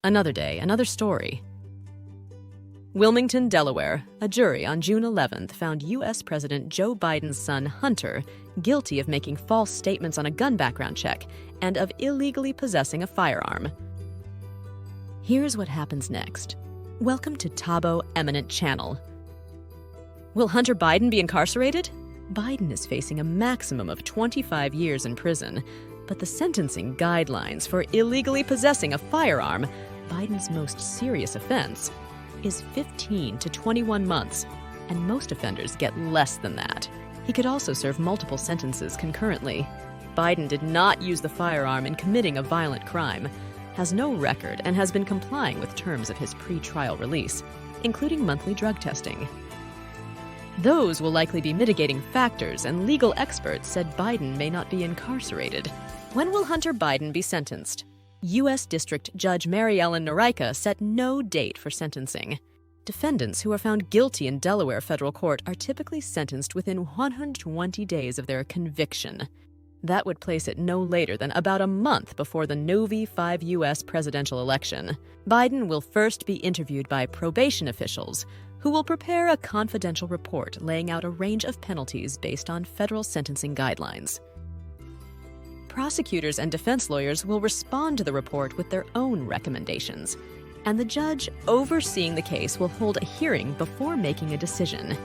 Another day, another story. Wilmington, Delaware, a jury on June 11th found U.S. President Joe Biden's son, Hunter, guilty of making false statements on a gun background check and of illegally possessing a firearm. Here's what happens next. Welcome to Tabo Eminent Channel. Will Hunter Biden be incarcerated? Biden is facing a maximum of 25 years in prison, but the sentencing guidelines for illegally possessing a firearm, Biden's most serious offense, is 15 to 21 months, and most offenders get less than that. He could also serve multiple sentences concurrently. Biden did not use the firearm in committing a violent crime, has no record, and has been complying with terms of his pre-trial release, including monthly drug testing. Those will likely be mitigating factors, and legal experts said Biden may not be incarcerated. When will Hunter Biden be sentenced? U.S. District Judge Mary Ellen Noreika set no date for sentencing. Defendants who are found guilty in Delaware federal court are typically sentenced within 120 days of their conviction. That would place it no later than about a month before the Novi 5 U.S. presidential election. Biden will first be interviewed by probation officials, who will prepare a confidential report laying out a range of penalties based on federal sentencing guidelines. Prosecutors and defense lawyers will respond to the report with their own recommendations, and the judge overseeing the case will hold a hearing before making a decision.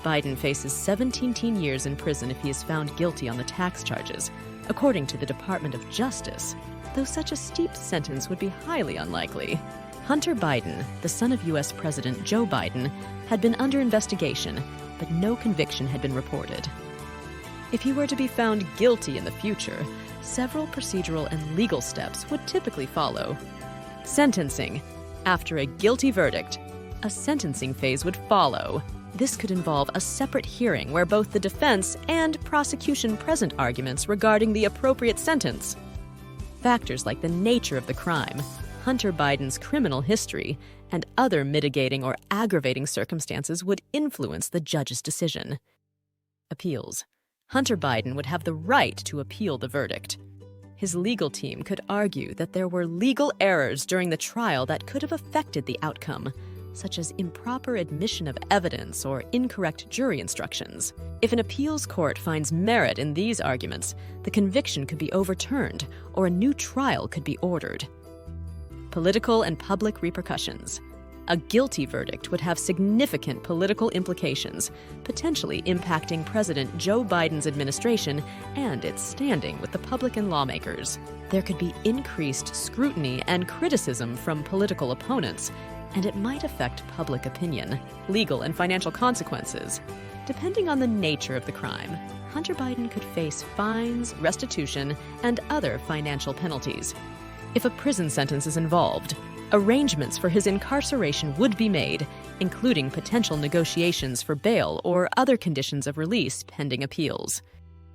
Biden faces 17 years in prison if he is found guilty on the tax charges, according to the Department of Justice, though such a steep sentence would be highly unlikely. Hunter Biden, the son of U.S. President Joe Biden, had been under investigation, but no conviction had been reported. If he were to be found guilty in the future, several procedural and legal steps would typically follow. Sentencing. After a guilty verdict, a sentencing phase would follow. This could involve a separate hearing where both the defense and prosecution present arguments regarding the appropriate sentence. Factors like the nature of the crime, Hunter Biden's criminal history, and other mitigating or aggravating circumstances would influence the judge's decision. Appeals. Hunter Biden would have the right to appeal the verdict. His legal team could argue that there were legal errors during the trial that could have affected the outcome, such as improper admission of evidence or incorrect jury instructions. If an appeals court finds merit in these arguments, the conviction could be overturned or a new trial could be ordered. Political and public repercussions. A guilty verdict would have significant political implications, potentially impacting President Joe Biden's administration and its standing with the public and lawmakers. There could be increased scrutiny and criticism from political opponents, and it might affect public opinion, legal and financial consequences. Depending on the nature of the crime, Hunter Biden could face fines, restitution, and other financial penalties. If a prison sentence is involved, arrangements for his incarceration would be made, including potential negotiations for bail or other conditions of release pending appeals.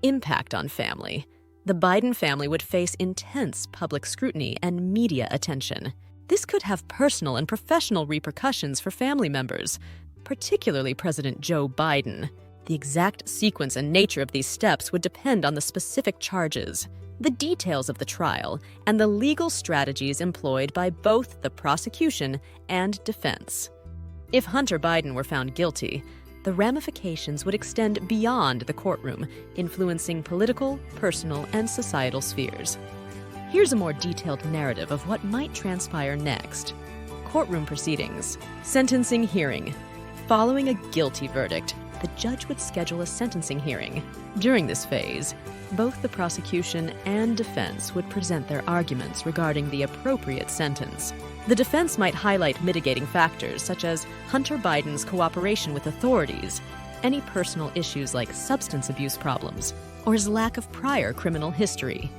Impact on family. The Biden family would face intense public scrutiny and media attention. This could have personal and professional repercussions for family members, particularly President Joe Biden. The exact sequence and nature of these steps would depend on the specific charges, the details of the trial, and the legal strategies employed by both the prosecution and defense. If Hunter Biden were found guilty, the ramifications would extend beyond the courtroom, influencing political, personal, and societal spheres. Here's a more detailed narrative of what might transpire next. Courtroom proceedings. Sentencing hearing. Following a guilty verdict, the judge would schedule a sentencing hearing. During this phase, both the prosecution and defense would present their arguments regarding the appropriate sentence. The defense might highlight mitigating factors such as Hunter Biden's cooperation with authorities, any personal issues like substance abuse problems, or his lack of prior criminal history.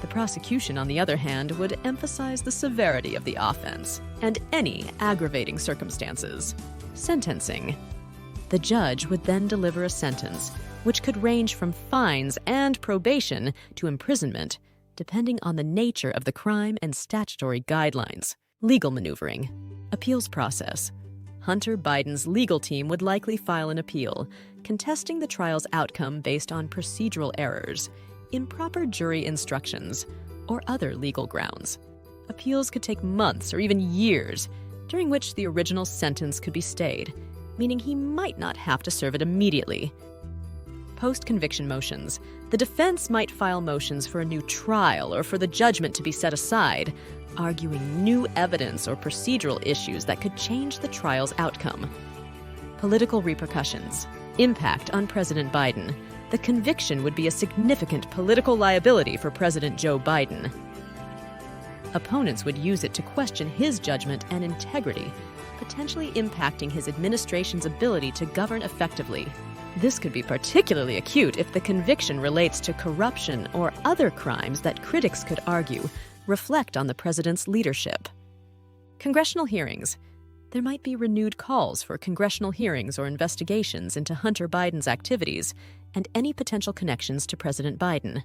The prosecution, on the other hand, would emphasize the severity of the offense and any aggravating circumstances. Sentencing. The judge would then deliver a sentence, which could range from fines and probation to imprisonment, depending on the nature of the crime and statutory guidelines. Legal maneuvering. Appeals process. Hunter Biden's legal team would likely file an appeal, contesting the trial's outcome based on procedural errors, improper jury instructions, or other legal grounds. Appeals could take months or even years, during which the original sentence could be stayed, meaning he might not have to serve it immediately. Post-conviction motions. The defense might file motions for a new trial or for the judgment to be set aside, arguing new evidence or procedural issues that could change the trial's outcome. Political repercussions. Impact on President Biden. The conviction would be a significant political liability for President Joe Biden. Opponents would use it to question his judgment and integrity, potentially impacting his administration's ability to govern effectively. This could be particularly acute if the conviction relates to corruption or other crimes that critics could argue reflect on the president's leadership. Congressional hearings. There might be renewed calls for congressional hearings or investigations into Hunter Biden's activities and any potential connections to President Biden.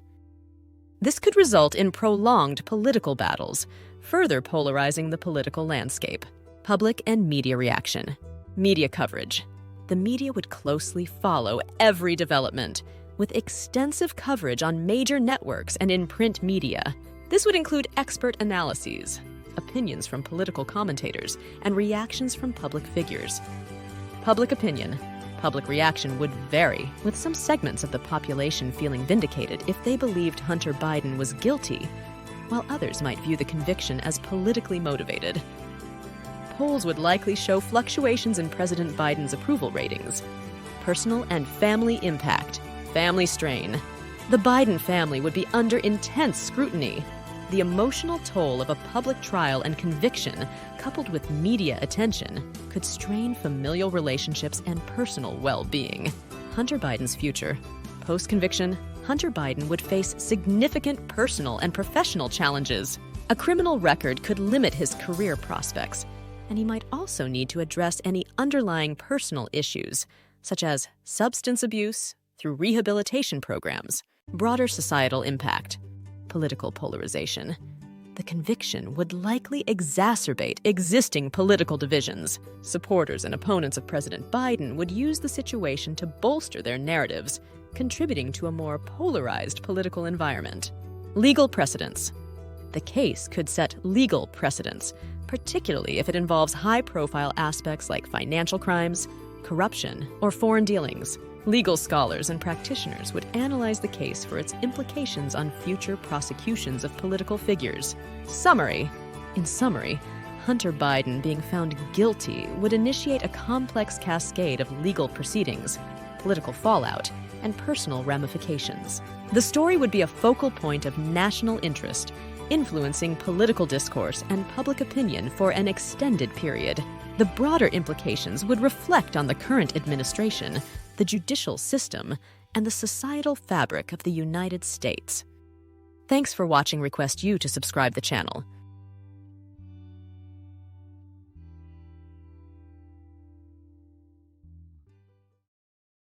This could result in prolonged political battles, further polarizing the political landscape. Public and media reaction. Media coverage. The media would closely follow every development, with extensive coverage on major networks and in print media. This would include expert analyses, opinions from political commentators, and reactions from public figures. Public opinion. Public reaction would vary, with some segments of the population feeling vindicated if they believed Hunter Biden was guilty, while others might view the conviction as politically motivated. Polls would likely show fluctuations in President Biden's approval ratings. Personal and family impact. Family strain. The Biden family would be under intense scrutiny. The emotional toll of a public trial and conviction, coupled with media attention, could strain familial relationships and personal well-being. Hunter Biden's future. Post-conviction, Hunter Biden would face significant personal and professional challenges. A criminal record could limit his career prospects, and he might also need to address any underlying personal issues, such as substance abuse through rehabilitation programs. Broader societal impact. Political polarization. The conviction would likely exacerbate existing political divisions. Supporters and opponents of President Biden would use the situation to bolster their narratives, contributing to a more polarized political environment. Legal precedents. The case could set legal precedents, particularly if it involves high-profile aspects like financial crimes, corruption, or foreign dealings. Legal scholars and practitioners would analyze the case for its implications on future prosecutions of political figures. Summary. In summary, Hunter Biden being found guilty would initiate a complex cascade of legal proceedings, political fallout, and personal ramifications. The story would be a focal point of national interest, influencing political discourse and public opinion for an extended period. The broader implications would reflect on the current administration, the judicial system, and the societal fabric of the United States. Thanks for watching. Request you to subscribe the channel.